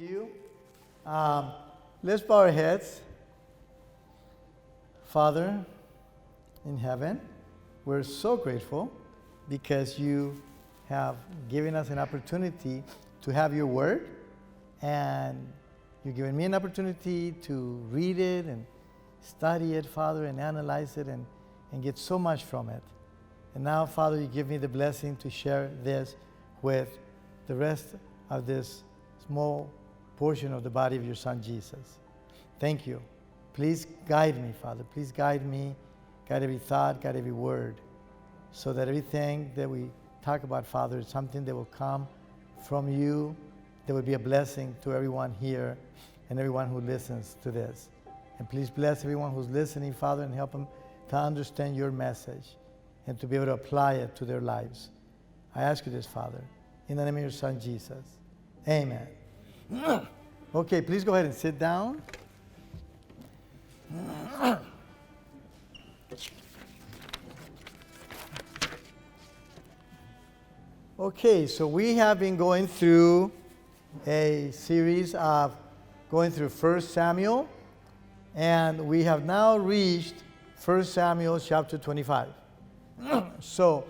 you. Let's bow our heads. Father in heaven, we're so grateful because you have given us an opportunity to have your word, and you've given me an opportunity to read it and study it, Father, and analyze it and get so much from it. And now, Father, you give me the blessing to share this with the rest of this small portion of the body of your Son, Jesus. Thank you. Please guide me, Father. Please guide me, guide every thought, guide every word, so that everything that we talk about, Father, is something that will come from you, that will be a blessing to everyone here and everyone who listens to this. And please bless everyone who's listening, Father, and help them to understand your message and to be able to apply it to their lives. I ask you this, Father, in the name of your Son, Jesus. Amen. Okay, please go ahead and sit down. Okay, so we have been going through a series of going through 1 Samuel, and we have now reached 1 Samuel chapter 25. So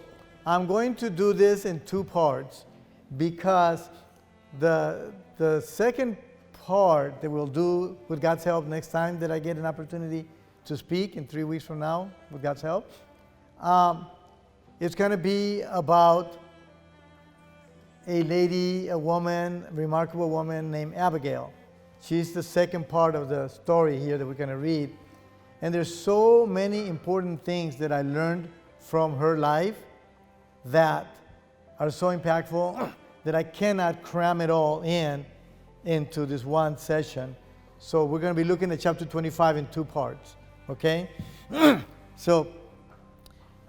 I'm going to do this in two parts because the second part that we'll do with God's help next time that I get an opportunity to speak in 3 weeks from now with God's help, it's going to be about a lady, a woman, a remarkable woman named Abigail. She's the second part of the story here that we're going to read. And there's so many important things that I learned from her life that are so impactful that I cannot cram it all into this one session. So we're going to be looking at chapter 25 in two parts, okay? So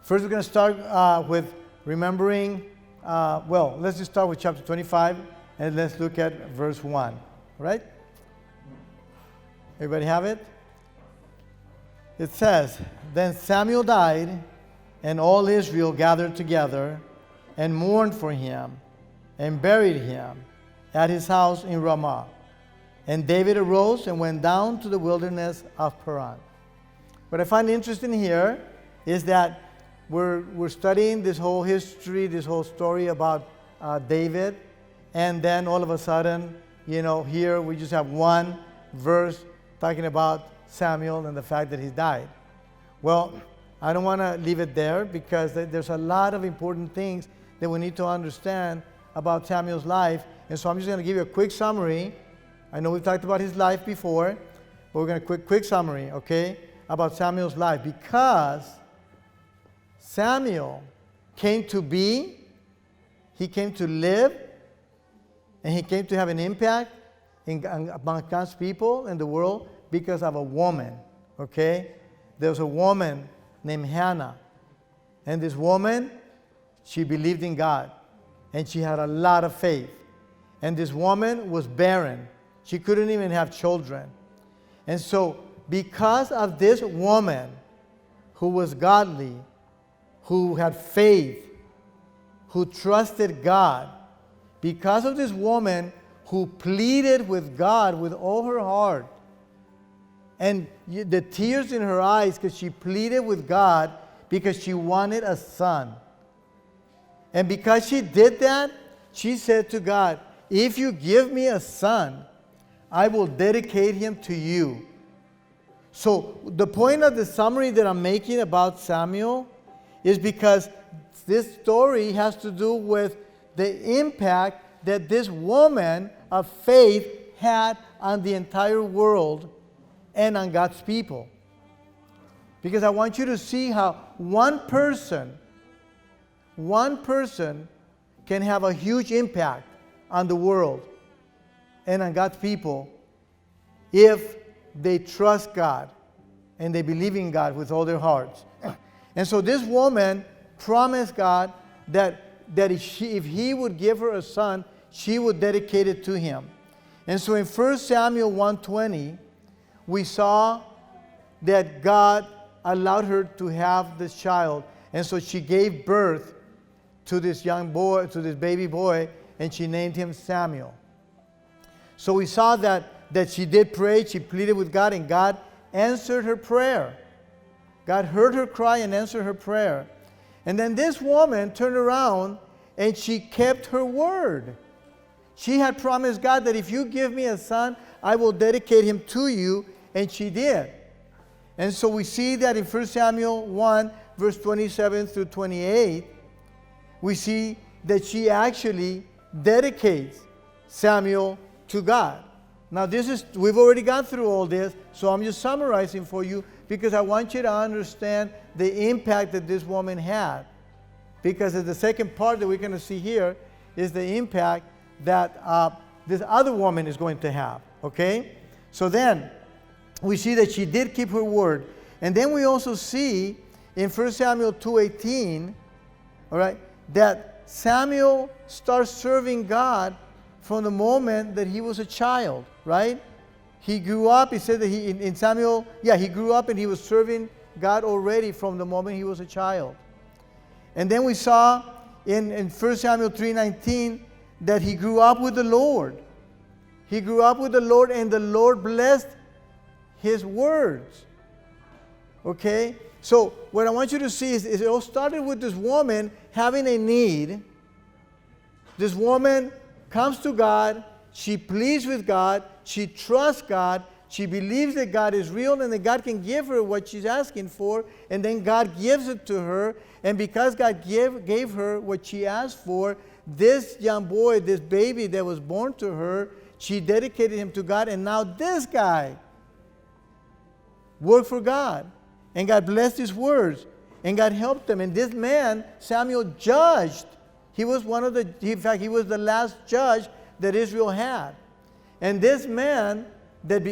first we're going to start with remembering, let's just start with chapter 25 and let's look at verse 1, all right? Everybody have it? It says, "Then Samuel died, and all Israel gathered together and mourned for him and buried him at his house in Ramah. And David arose and went down to the wilderness of Paran." What I find interesting here is that we're studying this whole history, this whole story about David, and then all of a sudden, here we just have one verse talking about Samuel and the fact that he died. Well, I don't want to leave it there because there's a lot of important things that we need to understand about Samuel's life. And so I'm just going to give you a quick summary. I know we've talked about his life before, but we're going to quick summary, okay, about Samuel's life. Because Samuel came to be, he came to live, and he came to have an impact among God's people in the world because of a woman, okay? There was a woman named Hannah. And this woman, she believed in God. And she had a lot of faith. And this woman was barren. She couldn't even have children. And so, because of this woman who was godly, who had faith, who trusted God, because of this woman who pleaded with God with all her heart, and the tears in her eyes because she pleaded with God because she wanted a son. And because she did that, she said to God, "If you give me a son, I will dedicate him to you." So the point of the summary that I'm making about Samuel is because this story has to do with the impact that this woman of faith had on the entire world and on God's people. Because I want you to see how one person can have a huge impact on the world and on God's people if they trust God and they believe in God with all their hearts. And so this woman promised God that if he would give her a son, she would dedicate it to him. And so in 1 Samuel 1:20, we saw that God allowed her to have this child. And so she gave birth to this young boy, to this baby boy, and she named him Samuel. So we saw that she did pray, she pleaded with God, and God answered her prayer. God heard her cry and answered her prayer. And then this woman turned around and she kept her word. She had promised God that if you give me a son, I will dedicate him to you, and she did. And so we see that in 1 Samuel 1, verse 27 through 28, we see that she actually dedicates Samuel to God. Now we've already gone through all this, so I'm just summarizing for you because I want you to understand the impact that this woman had. Because the second part that we're going to see here is the impact that this other woman is going to have. Okay? So then, we see that she did keep her word. And then we also see in 1 Samuel 2:18, all right, that Samuel starts serving God from the moment that he was a child, right? He grew up, it said that in Samuel, he grew up and he was serving God already from the moment he was a child. And then we saw in 1 Samuel 3:19 that he grew up with the Lord. He grew up with the Lord, and the Lord blessed his words. Okay? So what I want you to see is it all started with this woman having a need. This woman comes to God. She pleads with God. She trusts God. She believes that God is real and that God can give her what she's asking for. And then God gives it to her. And because God gave her what she asked for, this young boy, this baby that was born to her, she dedicated him to God. And now this guy worked for God. And God blessed his words. And God helped him. And this man, Samuel, judged. He was in fact, he was the last judge that Israel had. And this man, this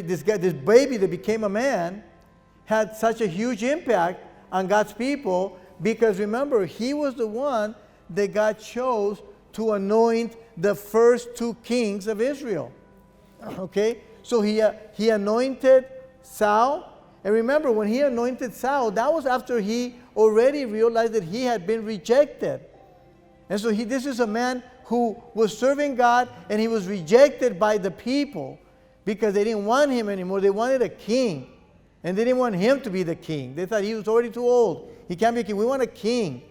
baby that became a man, had such a huge impact on God's people because remember, he was the one that God chose to anoint the first two kings of Israel. Okay? So he anointed Saul. And remember, when he anointed Saul, that was after he already realized that he had been rejected. And so this is a man who was serving God, and he was rejected by the people because they didn't want him anymore. They wanted a king, and they didn't want him to be the king. They thought he was already too old. He can't be a king. We want a king.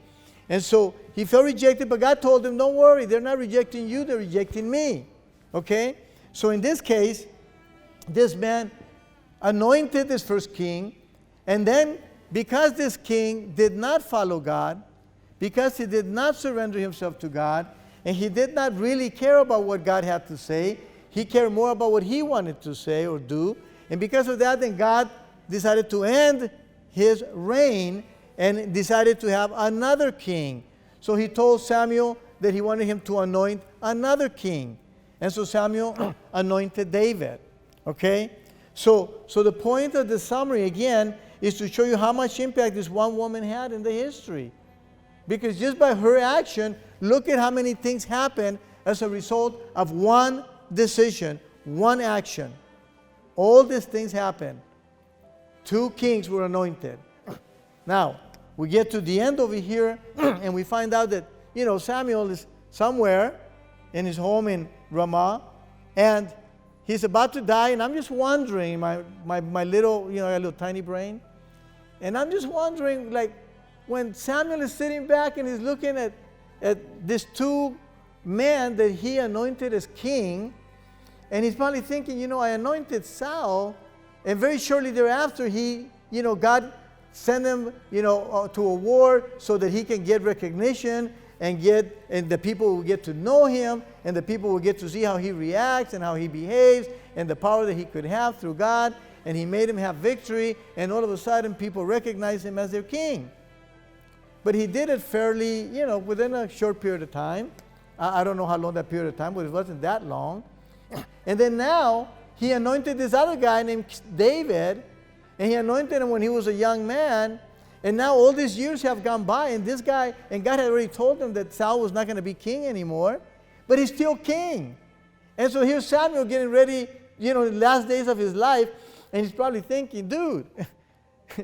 And so he felt rejected, but God told him, don't worry, they're not rejecting you, they're rejecting me. Okay? So in this case, this man anointed this first king, and then because this king did not follow God, because he did not surrender himself to God, and he did not really care about what God had to say, he cared more about what he wanted to say or do, and because of that, then God decided to end his reign and decided to have another king. So he told Samuel that he wanted him to anoint another king. And so Samuel anointed David. Okay? So the point of the summary, again, is to show you how much impact this one woman had in the history. Because just by her action, look at how many things happened as a result of one decision, one action. All these things happened. Two kings were anointed. Now, we get to the end over here, and we find out that, Samuel is somewhere in his home in Ramah, and he's about to die, and I'm just wondering, my little, I got a little tiny brain, and I'm just wondering, like, when Samuel is sitting back and he's looking at these two men that he anointed as king, and he's probably thinking, I anointed Saul, and very shortly thereafter, God sent him, to a war so that he can get recognition and the people will get to know him, and the people will get to see how he reacts and how he behaves and the power that he could have through God, and he made him have victory, and all of a sudden people recognize him as their king. But he did it fairly, within a short period of time. I don't know how long that period of time, but it wasn't that long. And then now, he anointed this other guy named David, and he anointed him when he was a young man. And now all these years have gone by, and this guy, and God had already told him that Saul was not going to be king anymore, but he's still king. And so here's Samuel getting ready, the last days of his life, and he's probably thinking, dude,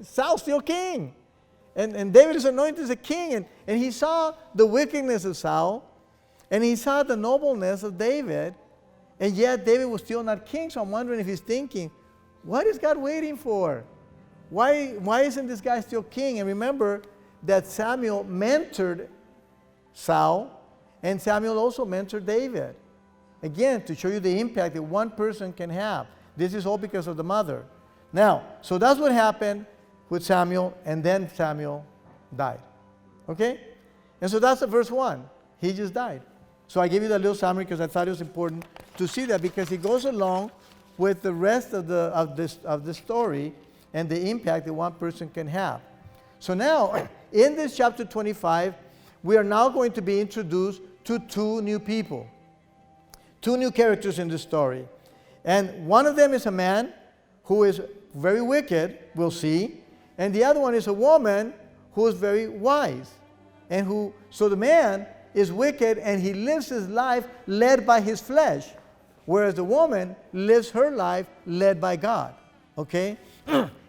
Saul's still king. And David is anointed as a king, and he saw the wickedness of Saul, and he saw the nobleness of David, And yet David was still not king. So I'm wondering if he's thinking, what is God waiting for? Why isn't this guy still king? And remember that Samuel mentored Saul, and Samuel also mentored David. Again, to show you the impact that one person can have. This is all because of the mother. Now, so that's what happened with Samuel, and then Samuel died. Okay? And so that's the verse 1. He just died. So I gave you that little summary because I thought it was important to see that, because it goes along with the rest of the story and the impact that one person can have. So now, in this chapter 25, we are now going to be introduced to two new people. Two new characters in the story. And one of them is a man who is very wicked, we'll see. And the other one is a woman who is very wise. So the man is wicked and he lives his life led by his flesh, whereas the woman lives her life led by God. Okay?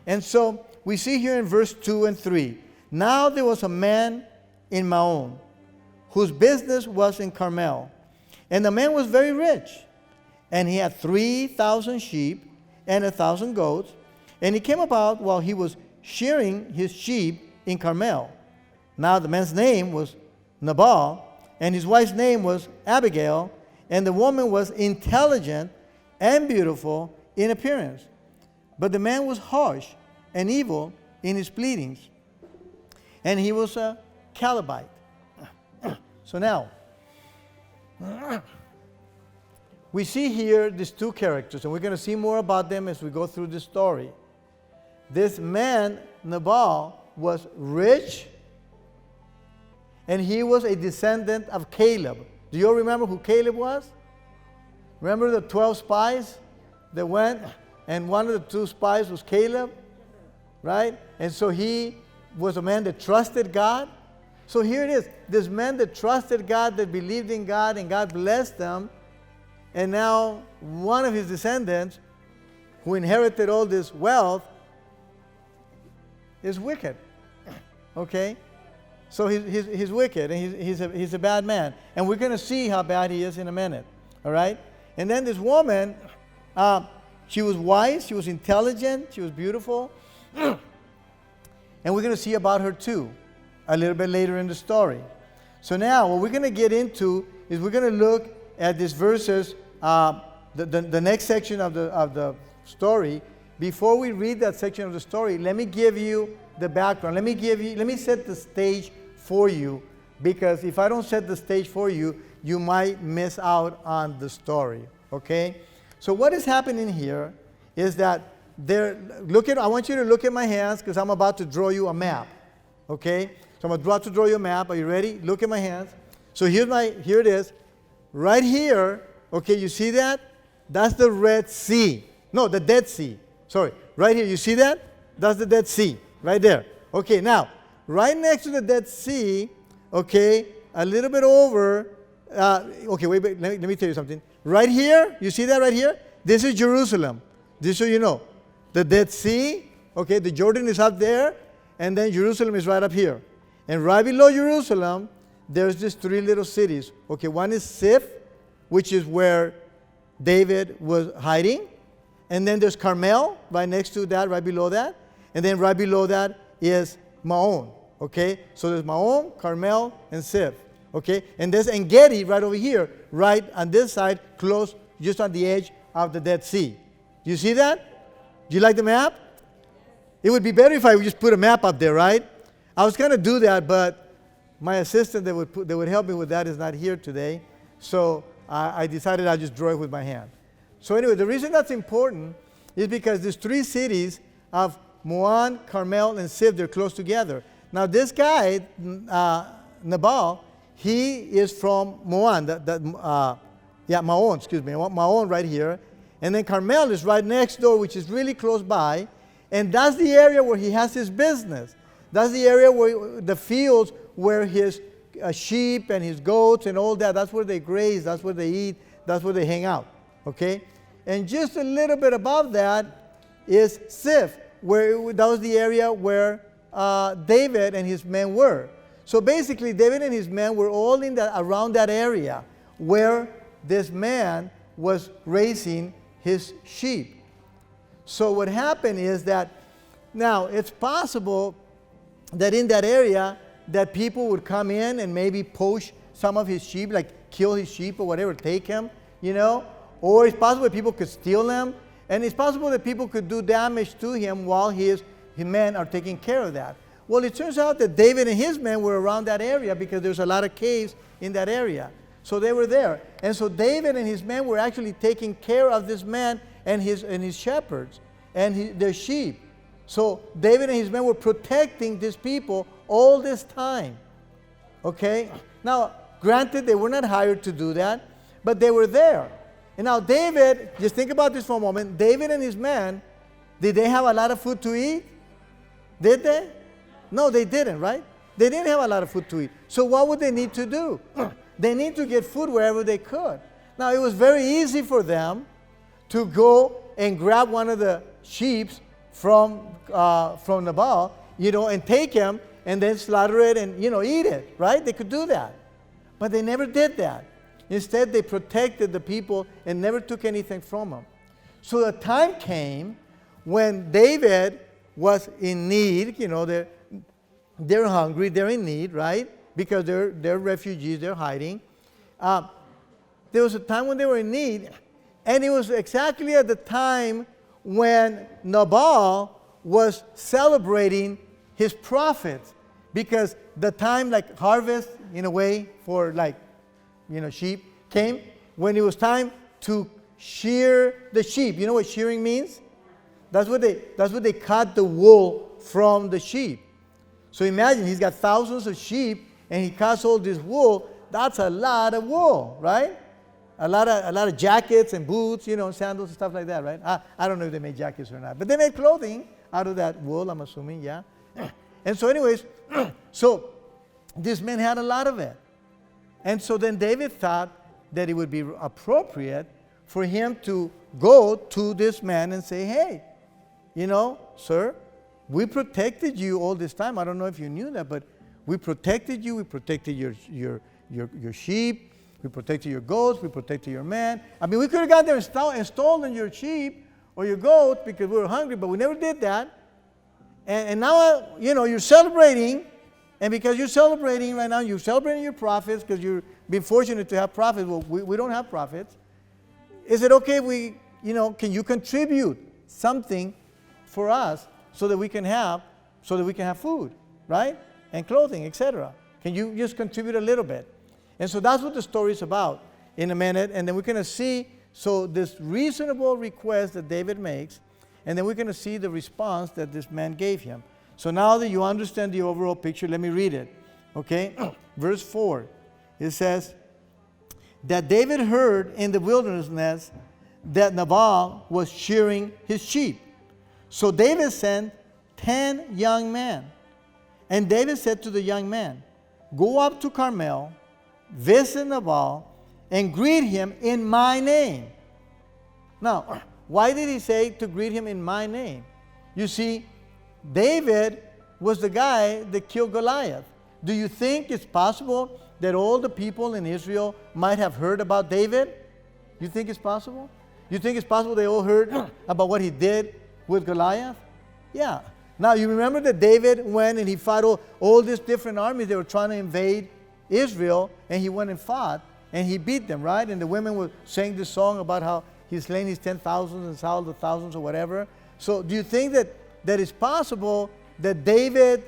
And so we see here in verse 2 and 3, now there was a man in Maon whose business was in Carmel. And the man was very rich, and he had 3,000 sheep and 1,000 goats. And he came about while he was shearing his sheep in Carmel. Now the man's name was Nabal, and his wife's name was Abigail, and the woman was intelligent and beautiful in appearance. But the man was harsh and evil in his pleadings, and he was a Calebite. So now, we see here these two characters, and we're going to see more about them as we go through this story. This man, Nabal, was rich, and he was a descendant of Caleb. Do you all remember who Caleb was? Remember the 12 spies that went, and one of the 2 spies was Caleb, right? And so he was a man that trusted God. So here it is, this man that trusted God, that believed in God, and God blessed them, and now one of his descendants, who inherited all this wealth, is wicked. Okay? So he's wicked, and he's a bad man. And we're going to see how bad he is in a minute. All right? And then this woman, she was wise, she was intelligent, she was beautiful. And we're going to see about her too, a little bit later in the story. So now, what we're going to get into is we're going to look at these verses, the next section of the story. Before we read that section of the story, let me give you the background. Let me set the stage for you, because if I don't set the stage for you, you might miss out on the story. Okay? So what is happening here is that I want you to look at my hands, because I'm about to draw you a map. Okay? So I'm about to draw you a map. Are you ready? Look at my hands. So here it is. Right here, okay, you see that? That's the Red Sea. No, the Dead Sea. Sorry. Right here, you see that? That's the Dead Sea. Right there. Okay, now, right next to the Dead Sea, okay, a little bit over, okay, wait, let me tell you something. Right here, you see that right here? This is Jerusalem. Just so you know. The Dead Sea, okay, the Jordan is up there, and then Jerusalem is right up here. And right below Jerusalem, there's just 3 little cities. Okay, one is Sif, which is where David was hiding. And then there's Carmel, right next to that, right below that. And then right below that is Maon. Okay, so there's Maon, Carmel, and Sif. Okay, and there's En-Gedi right over here, right on this side, close, just on the edge of the Dead Sea. Do you see that? Do you like the map? It would be better if I would just put a map up there, right? I was going to do that, but my assistant that would help me with that is not here today. So I decided I'd just draw it with my hand. So anyway, the reason that's important is because these 3 cities of Maon, Carmel, and Sif, they're close together. Now this guy, Nabal, he is from Maon, Maon right here. And then Carmel is right next door, which is really close by. And that's the area where he has his business. That's the area where the fields where his sheep and his goats and all that, that's where they graze, that's where they eat, that's where they hang out. Okay? And just a little bit above that is Sif, that was the area where David and his men were. So basically, David and his men were all around that area where this man was raising his sheep. So what happened is that now it's possible that in that area that people would come in and maybe poach some of his sheep, like kill his sheep or whatever, take him, you know. Or it's possible that people could steal them. And it's possible that people could do damage to him while his men are taking care of that. Well, it turns out that David and his men were around that area because there's a lot of caves in that area. So they were there. And so David and his men were actually taking care of this man and his shepherds and their sheep. So David and his men were protecting these people all this time. Okay? Now, granted, they were not hired to do that, but they were there. And now David, just think about this for a moment. David and his men, did they have a lot of food to eat? Did they? No, they didn't, right? They didn't have a lot of food to eat. So what would they need to do? They need to get food wherever they could. Now, it was very easy for them to go and grab one of the sheep from Nabal, you know, and take him and then slaughter it and, you know, eat it, right? They could do that. But they never did that. Instead, they protected the people and never took anything from them. So the time came when David was in need. You know, they're hungry, they're in need, right? Because they're refugees, they're hiding. There was a time when they were in need, and it was exactly at the time when Nabal was celebrating his profits, because the time, like harvest in a way for, like, you know, sheep came when it was time to shear the sheep. You know what shearing means? That's what they cut the wool from the sheep. So imagine he's got thousands of sheep and he cuts all this wool. That's a lot of wool, right? A lot of jackets and boots, you know, sandals and stuff like that, right? I don't know if they made jackets or not, but they made clothing out of that wool, I'm assuming, yeah. And so anyways, so this man had a lot of it. And so then David thought that it would be appropriate for him to go to this man and say, hey, you know, sir, we protected you all this time. I don't know if you knew that, but we protected you. We protected your sheep. We protected your goats. We protected your man. I mean, we could have gone there and stolen your sheep or your goats because we were hungry, but we never did that. And now, you know, you're celebrating. And because you're celebrating right now, you're celebrating your profits because you've been fortunate to have profits. Well, we don't have profits. Is it okay if can you contribute something for us so that we can have food, right? And clothing, etc. Can you just contribute a little bit? And so that's what the story is about in a minute. And then we're going to see, so this reasonable request that David makes, and then we're going to see the response that this man gave him. So now that you understand the overall picture, let me read it. Okay? Verse 4. It says, that David heard in the wilderness that Nabal was shearing his sheep. So David sent 10 young men. And David said to the young men, go up to Carmel, visit Nabal, and greet him in my name. Now, why did he say to greet him in my name? You see, David was the guy that killed Goliath. Do you think it's possible that all the people in Israel might have heard about David? You think it's possible? You think it's possible they all heard about what he did with Goliath? Yeah. Now, you remember that David went and he fought all these different armies that were trying to invade Israel, and he went and fought, and he beat them, right? And the women were saying this song about how he slain his 10,000s and Saul the thousands or whatever. So do you think that it's possible that David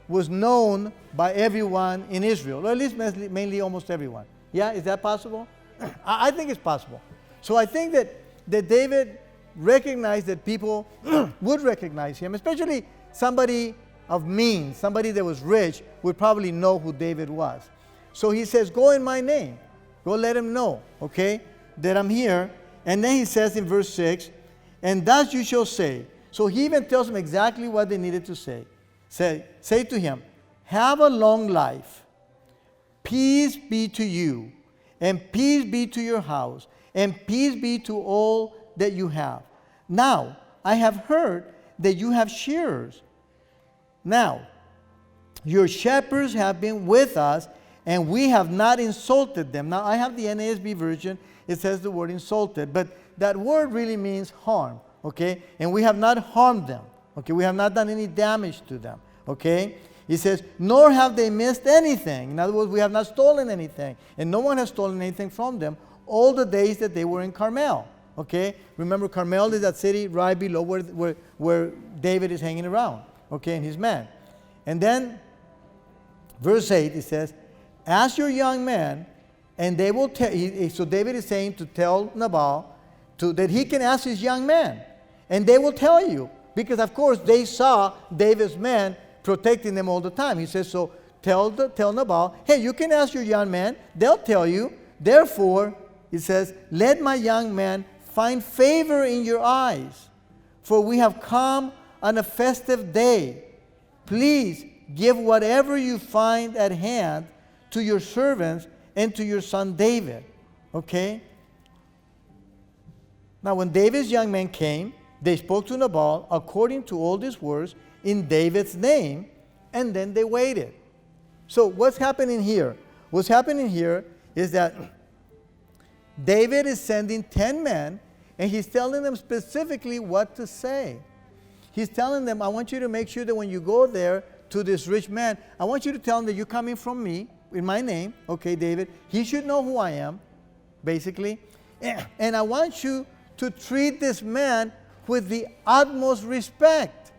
was known by everyone in Israel, or at least mainly almost everyone? Yeah, is that possible? I think it's possible. So I think that David recognized that people would recognize him, especially somebody of means, somebody that was rich would probably know who David was. So he says, go in my name. Go let him know, okay, that I'm here. And then he says in verse 6, and thus you shall say. So he even tells them exactly what they needed to say. Say to him, have a long life. Peace be to you, and peace be to your house, and peace be to all that you have. Now, I have heard that you have shearers. Now, your shepherds have been with us, and we have not insulted them. Now, I have the NASB version. It says the word insulted, but that word really means harm, okay? And we have not harmed them, okay? We have not done any damage to them, okay? He says, nor have they missed anything. In other words, we have not stolen anything, and no one has stolen anything from them all the days that they were in Carmel, okay? Remember, Carmel is that city right below where David is hanging around, okay, and his men. And then, verse 8, it says, ask your young men, and they will tell. So David is saying to tell Nabal that he can ask his young men, and they will tell you. Because, of course, they saw David's men protecting them all the time. He says, so tell Nabal, hey, you can ask your young men. They'll tell you. Therefore, he says, let my young men find favor in your eyes, for we have come on a festive day. Please give whatever you find at hand to your servants and to your son David. Okay? Now, when David's young men came, they spoke to Nabal according to all these words in David's name, and then they waited. So, what's happening here? What's happening here is that David is sending 10 men, and he's telling them specifically what to say. He's telling them, I want you to make sure that when you go there to this rich man, I want you to tell him that you're coming from me, in my name, okay, David. He should know who I am, basically. And I want you to treat this man with the utmost respect.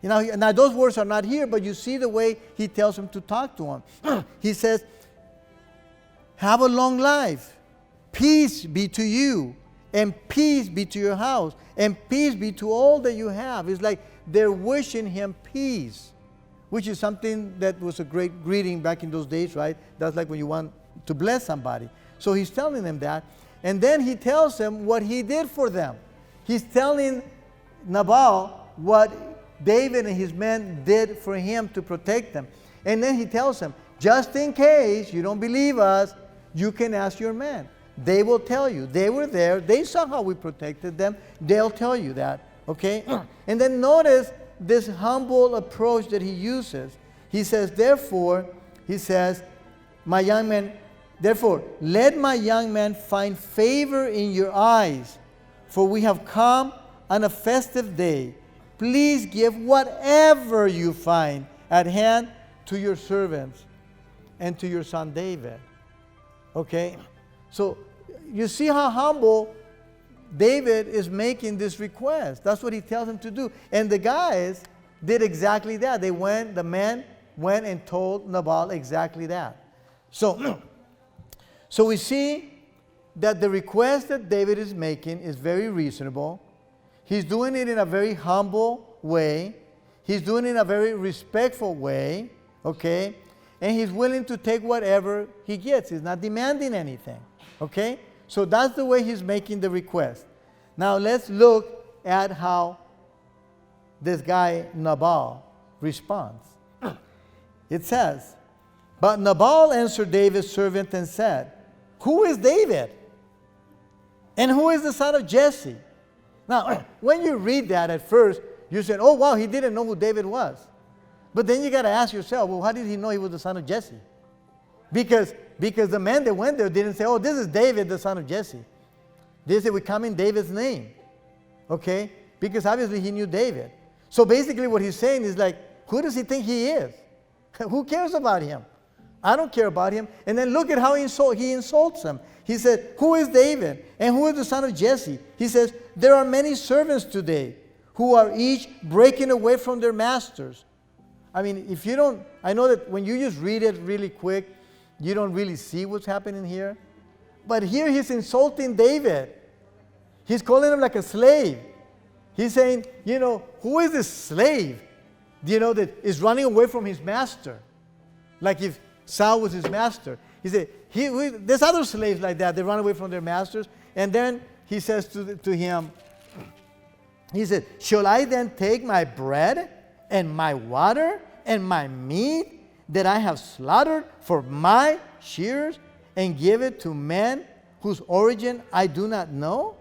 You know, now those words are not here, but you see the way he tells him to talk to him. He says, have a long life. Peace be to you, and peace be to your house, and peace be to all that you have. It's like they're wishing him peace, which is something that was a great greeting back in those days, right? That's like when you want to bless somebody. So he's telling them that. And then he tells them what he did for them. He's telling Nabal what David and his men did for him to protect them. And then he tells them, just in case you don't believe us, you can ask your men. They will tell you. They were there. They saw how we protected them. They'll tell you that. Okay? And then notice this humble approach that he uses. He says, therefore, he says, my young men, therefore, let my young men find favor in your eyes, for we have come on a festive day. Please give whatever you find at hand to your servants and to your son David. Okay? So, you see how humble David is making this request. That's what he tells him to do. And the guys did exactly that. The men went and told Nabal exactly that. So we see that the request that David is making is very reasonable. He's doing it in a very humble way. He's doing it in a very respectful way. Okay? And he's willing to take whatever he gets. He's not demanding anything. Okay? So that's the way he's making the request. Now let's look at how this guy Nabal responds. It says, but Nabal answered David's servant and said, who is David? And who is the son of Jesse? Now, when you read that at first, you said, oh wow, he didn't know who David was. But then you got to ask yourself, well, how did he know he was the son of Jesse? Because the men that went there didn't say, oh, this is David, the son of Jesse. They said, we come in David's name. Okay? Because obviously he knew David. So basically what he's saying is like, who does he think he is? Who cares about him? I don't care about him. And then look at how he insults him. He said, who is David? And who is the son of Jesse? He says, there are many servants today who are each breaking away from their masters. I mean, if you don't, I know that when you just read it really quick, you don't really see what's happening here. But here he's insulting David. He's calling him like a slave. He's saying, you know, who is this slave, you know, that is running away from his master? Like if Saul was his master. He said, there's other slaves like that. They run away from their masters. And then he says to him, he said, shall I then take my bread and my water and my meat that I have slaughtered for my shears and give it to men whose origin I do not know?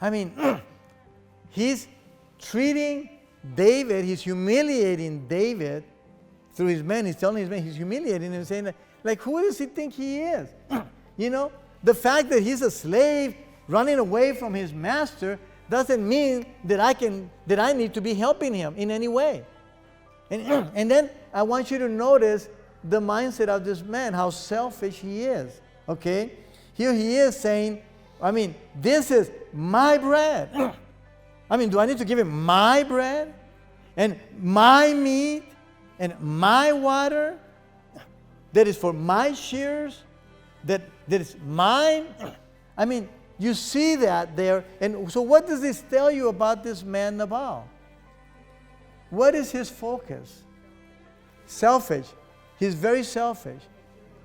I mean, he's treating David, he's humiliating David through his men. He's telling his men, he's humiliating him, saying, like, who does he think he is? You know, the fact that he's a slave running away from his master doesn't mean that I need to be helping him in any way. And then I want you to notice the mindset of this man, how selfish he is. Okay? Here he is saying, I mean, this is my bread. I mean, do I need to give him my bread and my meat and my water that is for my shears, that is mine? I mean, you see that there. And so what does this tell you about this man Nabal? What is his focus? Selfish. He's very selfish.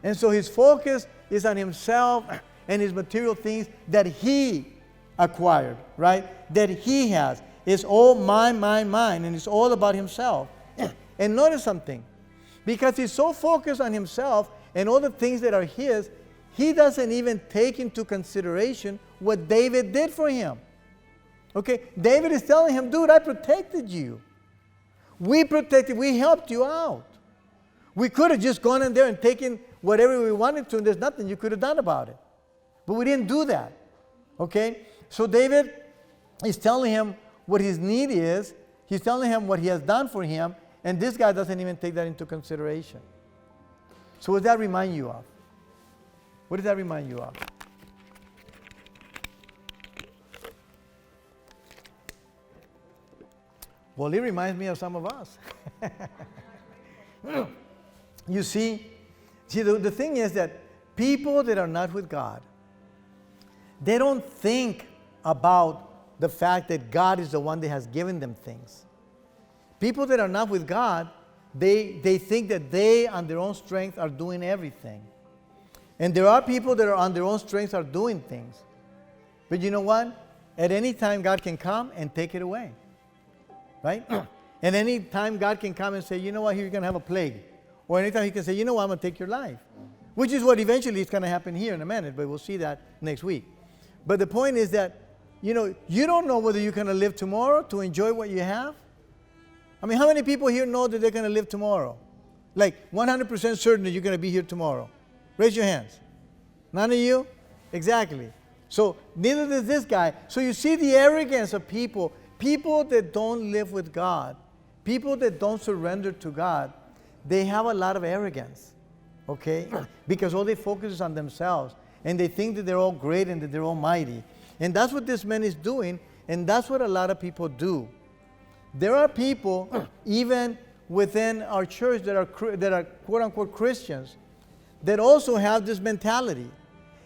And so his focus is on himself and his material things that he acquired, right? That he has. It's all mine, and it's all about himself. And notice something. Because he's so focused on himself and all the things that are his, he doesn't even take into consideration what David did for him. Okay? David is telling him, dude, I protected you. We helped you out. We could have just gone in there and taken whatever we wanted to, and there's nothing you could have done about it. But we didn't do that. Okay? So David is telling him what his need is. He's telling him what he has done for him, and this guy doesn't even take that into consideration. So what does that remind you of? What does that remind you of? Well, it reminds me of some of us. You see, the thing is that people that are not with God, they don't think about the fact that God is the one that has given them things. People that are not with God, they think that they, on their own strength, are doing everything. And there are people that are on their own strength are doing things. But you know what? At any time, God can come and take it away. Right? And any time God can come and say, you know what, here you're going to have a plague. Or anytime he can say, you know what, I'm going to take your life. Which is what eventually is going to happen here in a minute, but we'll see that next week. But the point is that, you know, you don't know whether you're going to live tomorrow to enjoy what you have. I mean, how many people here know that they're going to live tomorrow? Like 100% certain that you're going to be here tomorrow. Raise your hands. None of you? Exactly. So neither does this guy. So you see the arrogance of people. People that don't live with God, people that don't surrender to God, they have a lot of arrogance, okay? Because all they focus is on themselves. And they think that they're all great and that they're almighty. And that's what this man is doing, and that's what a lot of people do. There are people, even within our church, that are quote-unquote Christians, that also have this mentality.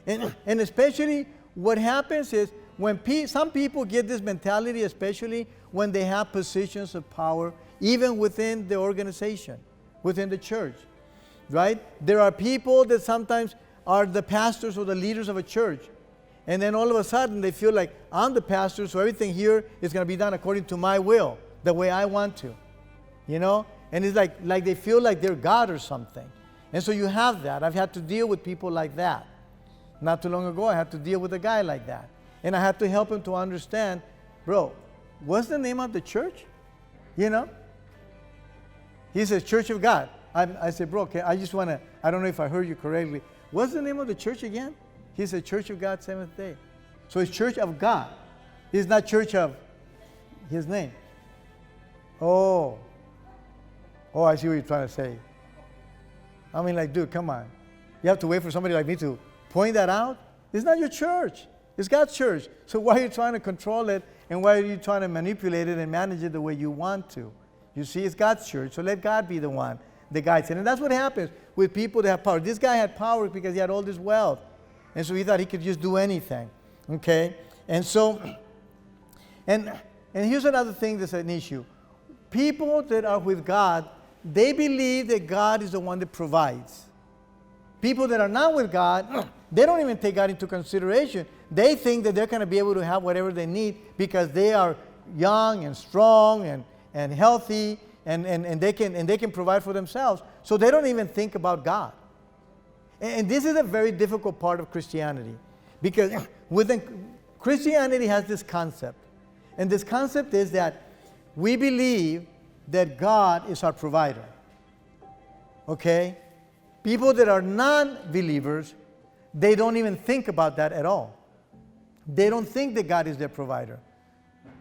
And especially what happens is, when some people get this mentality, especially when they have positions of power, even within the organization, within the church, right? There are people that sometimes are the pastors or the leaders of a church. And then all of a sudden they feel like, I'm the pastor, so everything here is going to be done according to my will, the way I want to. You know? And it's like they feel like they're God or something. And so you have that. I've had to deal with people like that. Not too long ago, I had to deal with a guy like that. And I had to help him to understand, bro, what's the name of the church? You know? He says, Church of God. I said, bro, okay, I just want to, I don't know if I heard you correctly. What's the name of the church again? He said, Church of God, Seventh Day. So it's Church of God. It's not Church of his name. Oh, I see what you're trying to say. I mean, like, dude, come on. You have to wait for somebody like me to point that out? It's not your church. It's God's church. So why are you trying to control it, and why are you trying to manipulate it and manage it the way you want to? You see, it's God's church, so let God be the one that guides it. And that's what happens with people that have power. This guy had power because he had all this wealth. And so he thought he could just do anything. Okay? And so, and here's another thing that's an issue. People that are with God, they believe that God is the one that provides. People that are not with God, they don't even take God into consideration. They think that they're going to be able to have whatever they need because they are young and strong and healthy and they can provide for themselves. So they don't even think about God. And this is a very difficult part of Christianity, because Christianity has this concept. And this concept is that we believe that God is our provider. Okay? People that are non-believers, they don't even think about that at all. They don't think that God is their provider.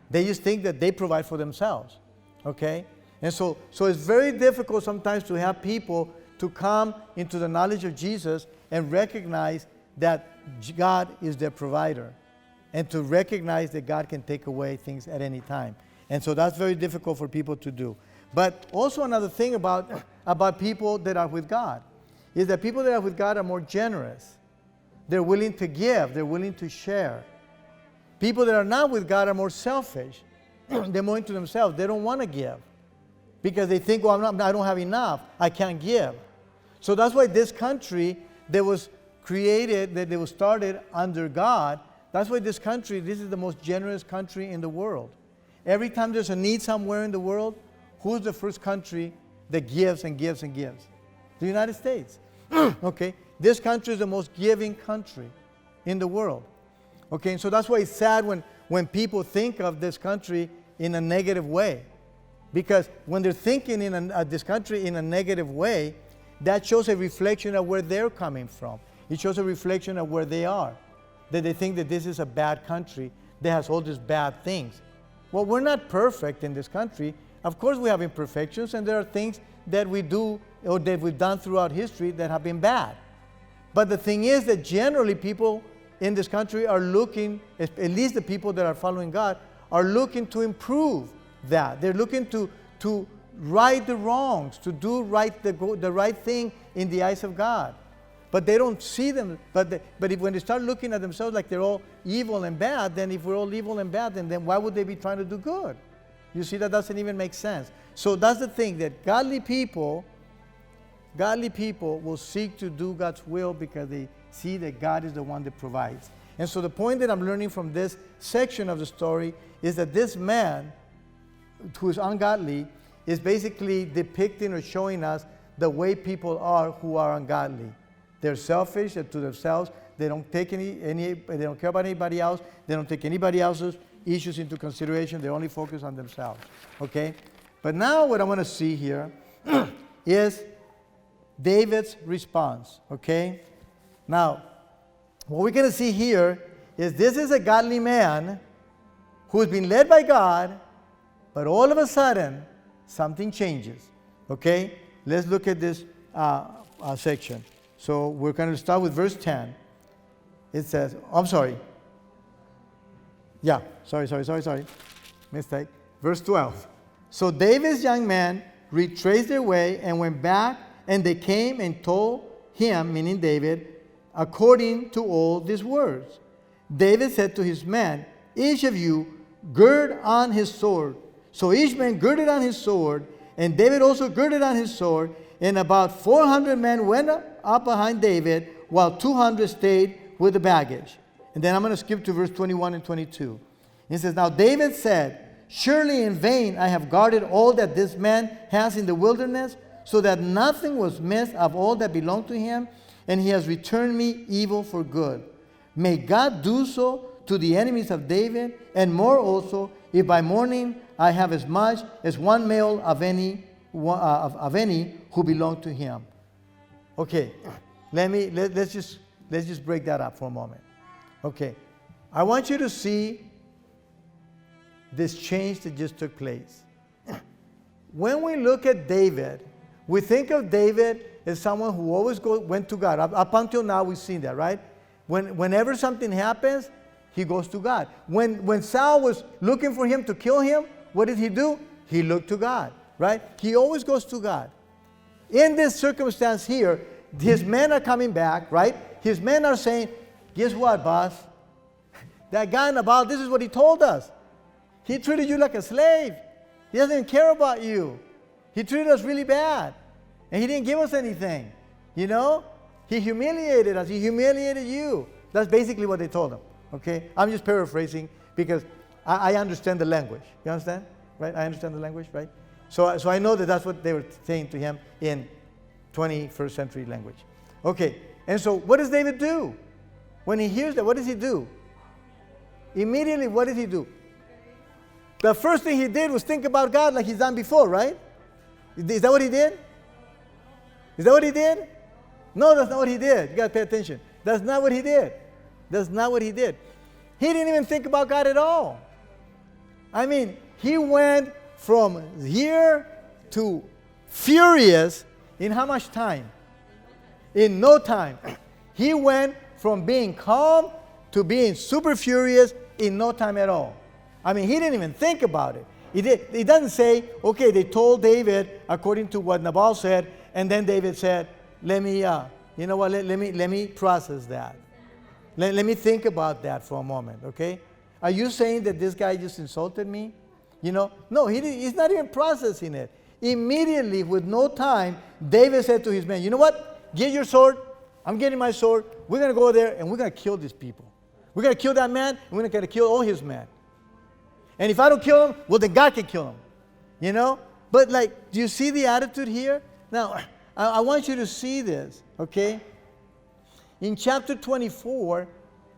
They just think that they provide for themselves. Okay? And so it's very difficult sometimes to have people to come into the knowledge of Jesus and recognize that God is their provider, and to recognize that God can take away things at any time. And so that's very difficult for people to do. But also another thing about people that are with God is that people that are with God are more generous. They're willing to give. They're willing to share. People that are not with God are more selfish. They're more into themselves. They don't want to give because they think, well, I don't have enough. I can't give. So that's why this country that was created, that was started under God, that's why this country, this is the most generous country in the world. Every time there's a need somewhere in the world, who's the first country that gives and gives and gives? The United States. Okay? This country is the most giving country in the world. Okay? And so that's why it's sad when people think of this country in a negative way. Because when they're thinking this country in a negative way, that shows a reflection of where they're coming from. It shows a reflection of where they are. That they think that this is a bad country that has all these bad things. Well, we're not perfect in this country. Of course we have imperfections, and there are things that we do or that we've done throughout history that have been bad. But the thing is that generally people in this country are looking, at least the people that are following God, are looking to improve that. They're looking to right the wrongs, to do the right thing in the eyes of God. But they don't see them. But when they start looking at themselves like they're all evil and bad, then if we're all evil and bad, then why would they be trying to do good? You see, that doesn't even make sense. So that's the thing, that godly people will seek to do God's will because they see that God is the one that provides. And so the point that I'm learning from this section of the story is that this man who is ungodly is basically depicting or showing us the way people are who are ungodly. They're selfish to themselves. They don't take they don't care about anybody else. They don't take anybody else's issues into consideration. They only focus on themselves. Okay? But now what I want to see here is David's response. Okay? Now, what we're going to see here is this is a godly man who's been led by God, but all of a sudden, something changes. Okay? Let's look at this section. So we're going to start with verse 10. It says, I'm sorry. Yeah, sorry. Mistake. Verse 12. So David's young men retraced their way and went back, and they came and told him, meaning David, according to all these words. David said to his men, each of you gird on his sword. So each man girded on his sword, and David also girded on his sword, and about 400 men went up behind David, while 200 stayed with the baggage. And then I'm going to skip to verse 21 and 22. It says, now David said, surely in vain I have guarded all that this man has in the wilderness, so that nothing was missed of all that belonged to him, and he has returned me evil for good. May God do so to the enemies of David, and more also, if by morning I have as much as one male of any who belong to him. Okay, let's just break that up for a moment. Okay, I want you to see this change that just took place. When we look at David, we think of David as someone who always went to God. Up until now, we've seen that, right? Whenever something happens, he goes to God. When Saul was looking for him to kill him, what did he do? He looked to God, right? He always goes to God. In this circumstance here, his men are coming back, right? His men are saying, guess what, boss? That guy Nabal, this is what he told us. He treated you like a slave. He doesn't even care about you. He treated us really bad. And he didn't give us anything. You know? He humiliated us. He humiliated you. That's basically what they told him. Okay? I'm just paraphrasing because I understand the language. You understand? Right? I understand the language, right? So I know that that's what they were saying to him in 21st century language. Okay. And so what does David do? When he hears that, what does he do? Immediately, what did he do? The first thing he did was think about God like he's done before, right? Is that what he did? Is that what he did? No, that's not what he did. You got to pay attention. That's not what he did. That's not what he did. He didn't even think about God at all. I mean, he went from here to furious in how much time? In no time. He went from being calm to being super furious in no time at all. I mean, he didn't even think about it. He doesn't say, okay, they told David according to what Nabal said, and then David said, let me, you know what, let me process that. Let me think about that for a moment, okay? Are you saying that this guy just insulted me? You know, no, he's not even processing it. Immediately, with no time, David said to his men, you know what? Get your sword. I'm getting my sword. We're going to go there and we're going to kill these people. We're going to kill that man and we're going to kill all his men. And if I don't kill him, well, then God can kill him. You know? But like, do you see the attitude here? Now, I want you to see this, okay? In chapter 24,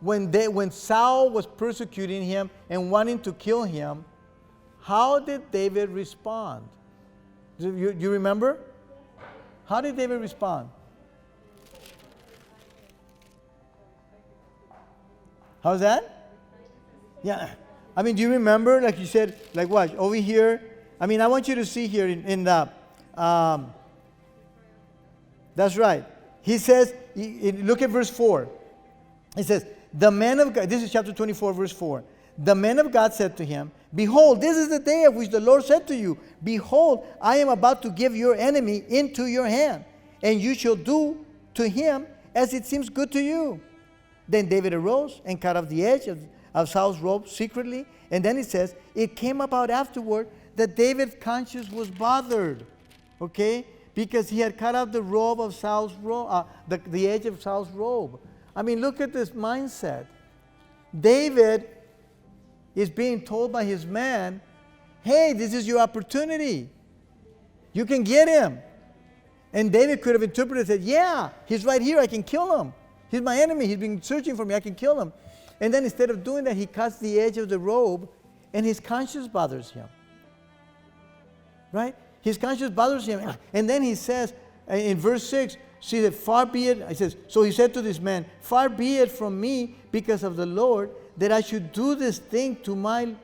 when Saul was persecuting him and wanting to kill him, how did David respond? Do you remember? How did David respond? How's that? Yeah. I mean, do you remember, like you said, like what? Over here? I mean, I want you to see here in the, that's right. He says, look at verse 4. He says, the man of God, this is chapter 24, verse 4. The man of God said to him, behold, this is the day of which the Lord said to you, behold, I am about to give your enemy into your hand, and you shall do to him as it seems good to you. Then David arose and cut off the edge of Saul's robe secretly. And then it says, it came about afterward that David's conscience was bothered. Okay? Because he had cut off the robe of Saul's robe, the edge of Saul's robe. I mean, look at this mindset. David is being told by his man, hey, this is your opportunity. You can get him. And David could have interpreted and said, yeah, he's right here. I can kill him. He's my enemy. He's been searching for me. I can kill him. And then instead of doing that, he cuts the edge of the robe and his conscience bothers him. Right? His conscience bothers him. And then he says in verse 6, see that far be it, he says, so he said to this man, far be it from me because of the Lord that I should do this thing to my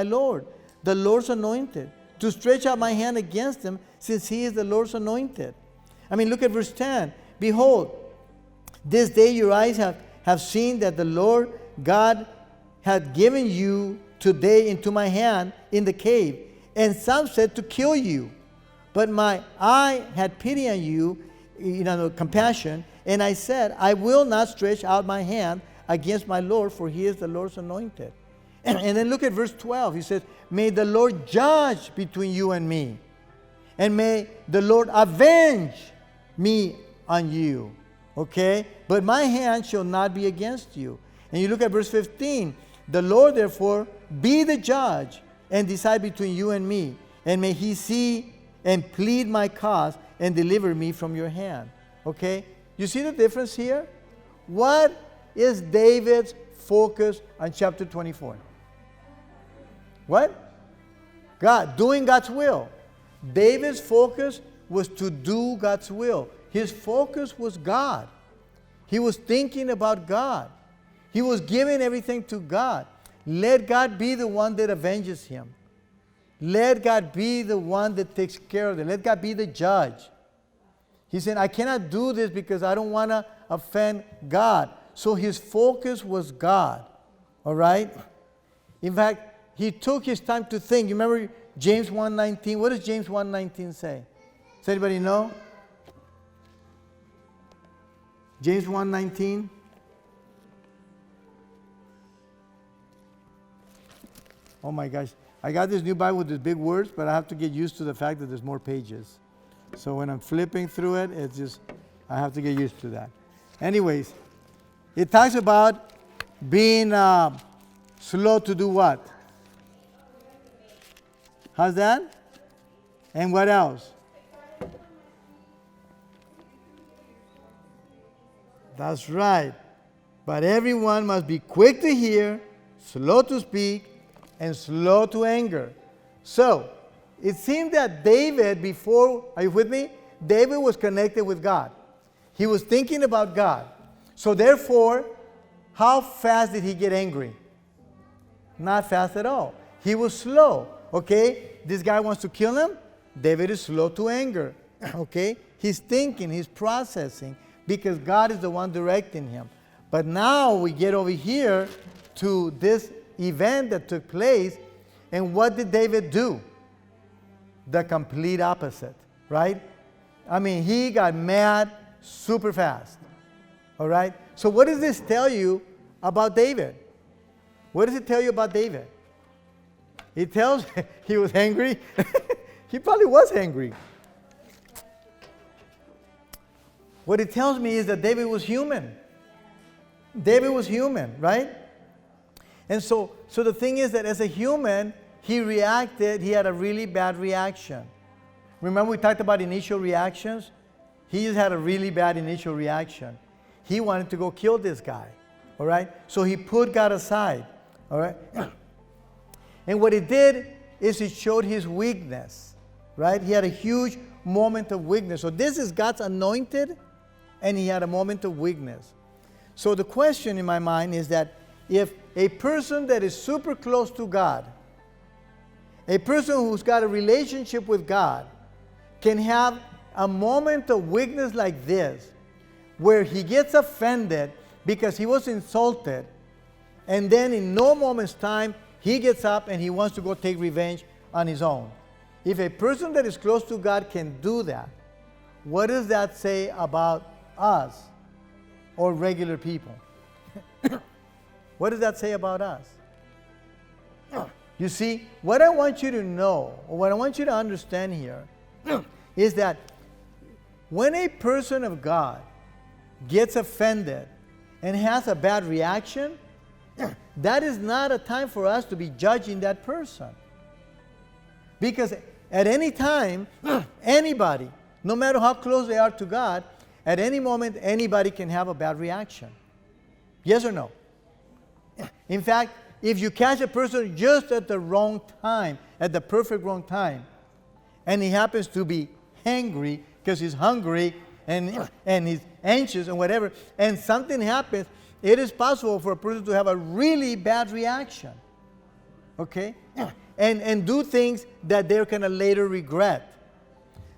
Lord, the Lord's anointed, to stretch out my hand against him since he is the Lord's anointed. I mean, look at verse 10. Behold, this day your eyes have seen that the Lord God had given you today into my hand in the cave. And some said to kill you. But my eye had pity on you, compassion. And I said, I will not stretch out my hand against my Lord, for he is the Lord's anointed. And then look at verse 12. He says, may the Lord judge between you and me. And may the Lord avenge me on you. Okay? But my hand shall not be against you. And you look at verse 15. The Lord, therefore, be the judge and decide between you and me. And may he see and plead my cause and deliver me from your hand. Okay? You see the difference here? What is David's focus on chapter 24? What? God, doing God's will. David's focus was to do God's will. His focus was God. He was thinking about God. He was giving everything to God. Let God be the one that avenges him. Let God be the one that takes care of it. Let God be the judge. He said, I cannot do this because I don't want to offend God. So his focus was God. All right? In fact, he took his time to think. You remember James 1:19? What does James 1:19 say? Does anybody know? James 1:19. Oh my gosh. I got this new Bible with these big words, but I have to get used to the fact that there's more pages. So when I'm flipping through it, it's just, I have to get used to that. Anyways, it talks about being slow to do what? How's that? And what else? That's right. But everyone must be quick to hear, slow to speak, and slow to anger. So, it seemed that David before, are you with me? David was connected with God. He was thinking about God. So therefore, how fast did he get angry? Not fast at all. He was slow. Okay? This guy wants to kill him. David is slow to anger. Okay? He's thinking, he's processing, because God is the one directing him. But now we get over here to this event that took place, and what did David do? The complete opposite, right? I mean, he got mad super fast. All right? So what does this tell you about David? What does it tell you about David? It tells he was angry. He probably was angry. What it tells me is that David was human. David was human, right? And so the thing is that as a human, he reacted, he had a really bad reaction. Remember we talked about initial reactions? He just had a really bad initial reaction. He wanted to go kill this guy, all right? So he put God aside, all right? And what it did is it showed his weakness, right? He had a huge moment of weakness. So this is God's anointed, and he had a moment of weakness. So the question in my mind is that if a person that is super close to God, a person who's got a relationship with God, can have a moment of weakness like this, where he gets offended because he was insulted, and then in no moment's time, he gets up and he wants to go take revenge on his own. If a person that is close to God can do that, what does that say about us or regular people? What does that say about us? You see, what I want you to know, or what I want you to understand here, is that when a person of God gets offended and has a bad reaction, that is not a time for us to be judging that person. Because at any time, anybody, no matter how close they are to God, at any moment, anybody can have a bad reaction. Yes or no? In fact, if you catch a person just at the wrong time, at the perfect wrong time, and he happens to be hangry because he's hungry and he's anxious and whatever, and something happens, it is possible for a person to have a really bad reaction. Okay? And do things that they're going to later regret.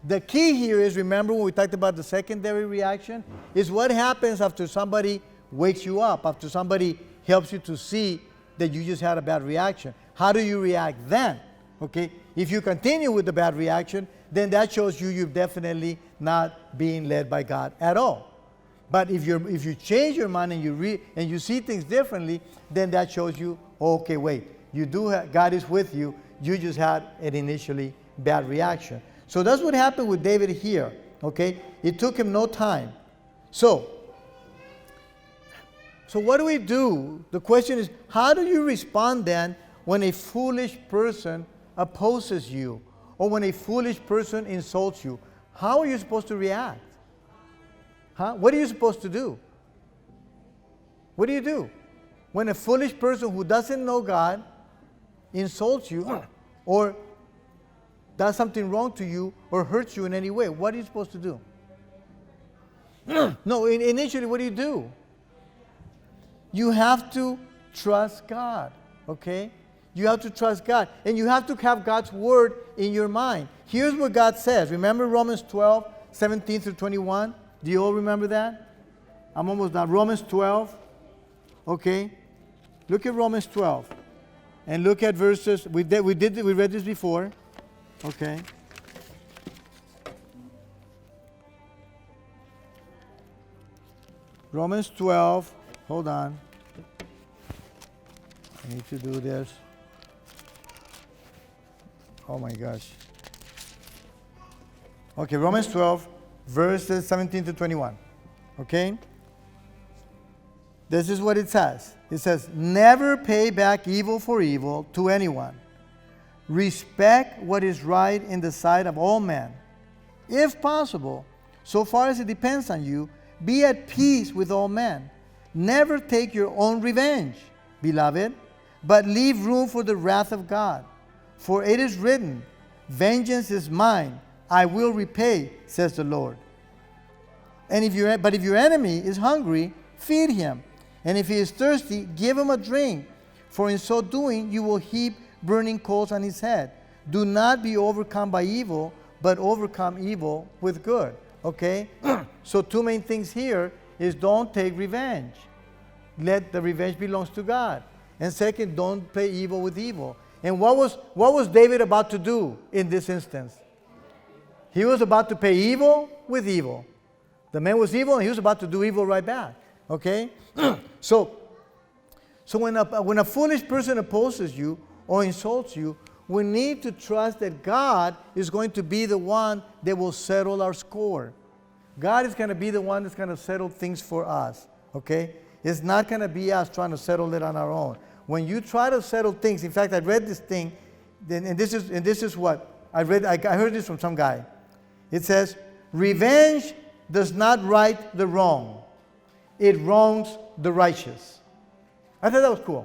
The key here is, remember when we talked about the secondary reaction, is what happens after somebody wakes you up, after somebody helps you to see that you just had a bad reaction. How do you react then? Okay? If you continue with the bad reaction, then that shows you're definitely not being led by God at all. But if you change your mind and you see things differently, then that shows you, okay, wait, God is with you. You just had an initially bad reaction. So that's what happened with David here. Okay, it took him no time. So what do we do? The question is, how do you respond then when a foolish person opposes you, or when a foolish person insults you? How are you supposed to react? What are you supposed to do? What do you do when a foolish person who doesn't know God insults you or does something wrong to you or hurts you in any way? What are you supposed to do? No, initially, what do? You have to trust God, okay? You have to trust God. And you have to have God's word in your mind. Here's what God says. Remember Romans 12, 17 through 21? Do you all remember that? I'm almost done. Romans 12, okay? Look at Romans 12. And look at verses. We read this before. Okay. Romans 12. Hold on. I need to do this. Oh my gosh. Okay, Romans 12, verses 17 to 21. Okay? This is what it says. It says, never pay back evil for evil to anyone. Respect what is right in the sight of all men. If possible, so far as it depends on you, be at peace with all men. Never take your own revenge, beloved, but leave room for the wrath of God. For it is written, vengeance is mine, I will repay, says the Lord. And if your enemy is hungry, feed him. And if he is thirsty, give him a drink. For in so doing, you will heap burning coals on his head. Do not be overcome by evil, but overcome evil with good. Okay? So two main things here is don't take revenge. Let the revenge belongs to God. And second, don't pay evil with evil. And what was David about to do in this instance? He was about to pay evil with evil. The man was evil, and he was about to do evil right back. Okay? So when a foolish person opposes you or insults you, we need to trust that God is going to be the one that will settle our score. God is going to be the one that's going to settle things for us. Okay? It's not going to be us trying to settle it on our own. When you try to settle things, in fact, I read this thing, and this is what I read. I heard this from some guy. It says, revenge does not right the wrong. It wrongs the righteous. I thought that was cool.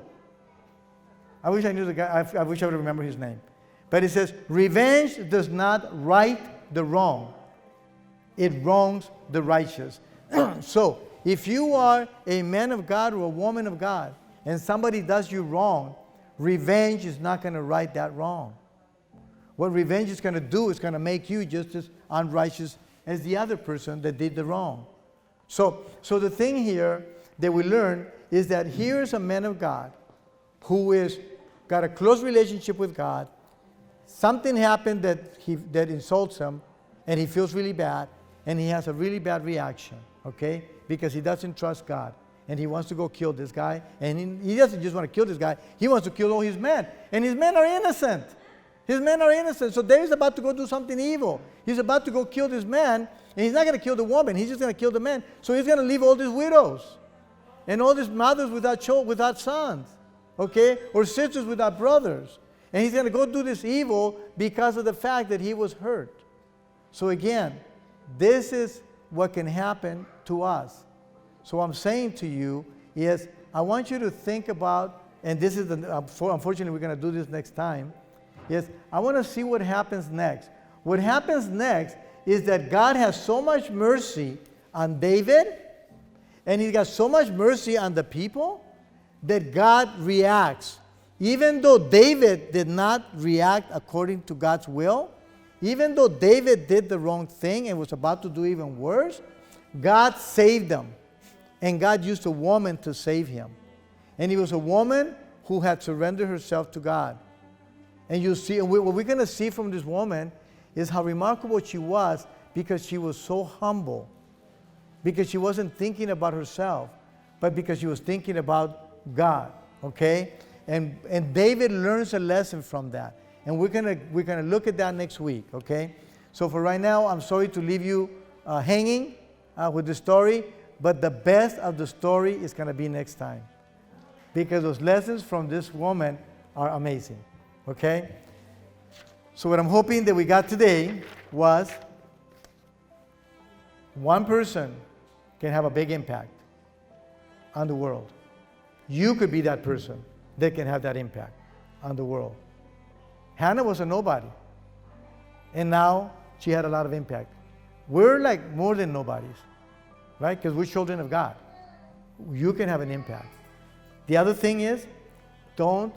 I wish I knew the guy. I wish I would remember his name. But it says, revenge does not right the wrong. It wrongs the righteous. So, if you are a man of God or a woman of God, and somebody does you wrong, revenge is not going to right that wrong. What revenge is going to do is going to make you just as unrighteous as the other person that did the wrong. So the thing here that we learn is that here is a man of God who is got a close relationship with God. Something happened that insults him, and he feels really bad, and he has a really bad reaction, okay? Because he doesn't trust God, and he wants to go kill this guy, and he doesn't just want to kill this guy, he wants to kill all his men, and his men are innocent. His men are innocent, so David's about to go do something evil. He's about to go kill this man, and he's not going to kill the woman, he's just going to kill the man. So he's going to leave all these widows, and all these mothers without sons, okay? Or sisters without brothers. And he's going to go do this evil because of the fact that he was hurt. So again, this is what can happen to us. So what I'm saying to you is, I want you to think about, and this is, unfortunately we're going to do this next time, is I want to see what happens next. What happens next is that God has so much mercy on David, and he's got so much mercy on the people, that God reacts. Even though David did not react according to God's will, even though David did the wrong thing and was about to do even worse, God saved him. And God used a woman to save him. And it was a woman who had surrendered herself to God. And you see, and what we're going to see from this woman is how remarkable she was, because she was so humble. Because she wasn't thinking about herself, but because she was thinking about God. Okay? And David learns a lesson from that. And we're gonna look at that next week, okay? So for right now, I'm sorry to leave you hanging with the story, but the best of the story is gonna be next time. Because those lessons from this woman are amazing, okay? So what I'm hoping that we got today was one person can have a big impact on the world. You could be that person that can have that impact on the world. Hannah was a nobody, and now she had a lot of impact. We're like more than nobodies, right? Because we're children of God. You can have an impact. The other thing is, don't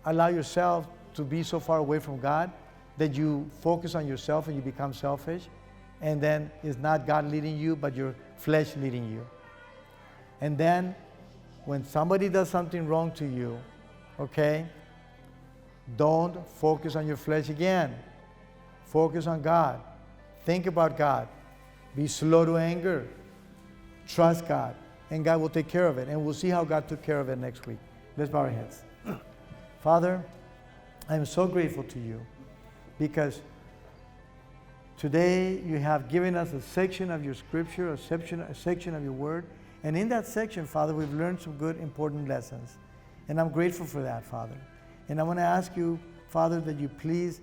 allow yourself to be so far away from God that you focus on yourself and you become selfish, and then it's not God leading you, but your flesh leading you. And then when somebody does something wrong to you, okay, don't focus on your flesh again. Focus on God. Think about God. Be slow to anger. Trust God. And God will take care of it. And we'll see how God took care of it next week. Let's bow our heads. Father, I am so grateful to you, because today you have given us a section of your scripture, a section of your word. And in that section, Father, we've learned some good, important lessons. And I'm grateful for that, Father. And I want to ask you, Father, that you please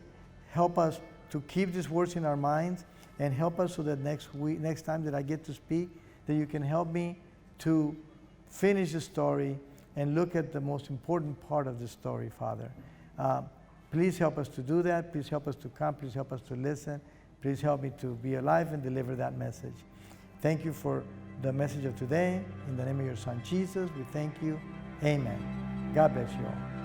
help us to keep these words in our minds, and help us so that next time that I get to speak, that you can help me to finish the story and look at the most important part of the story, Father. Please help us to do that. Please help us to come. Please help us to listen. Please help me to be alive and deliver that message. Thank you for the message of today. In the name of your Son, Jesus, we thank you. Amen. God bless you all.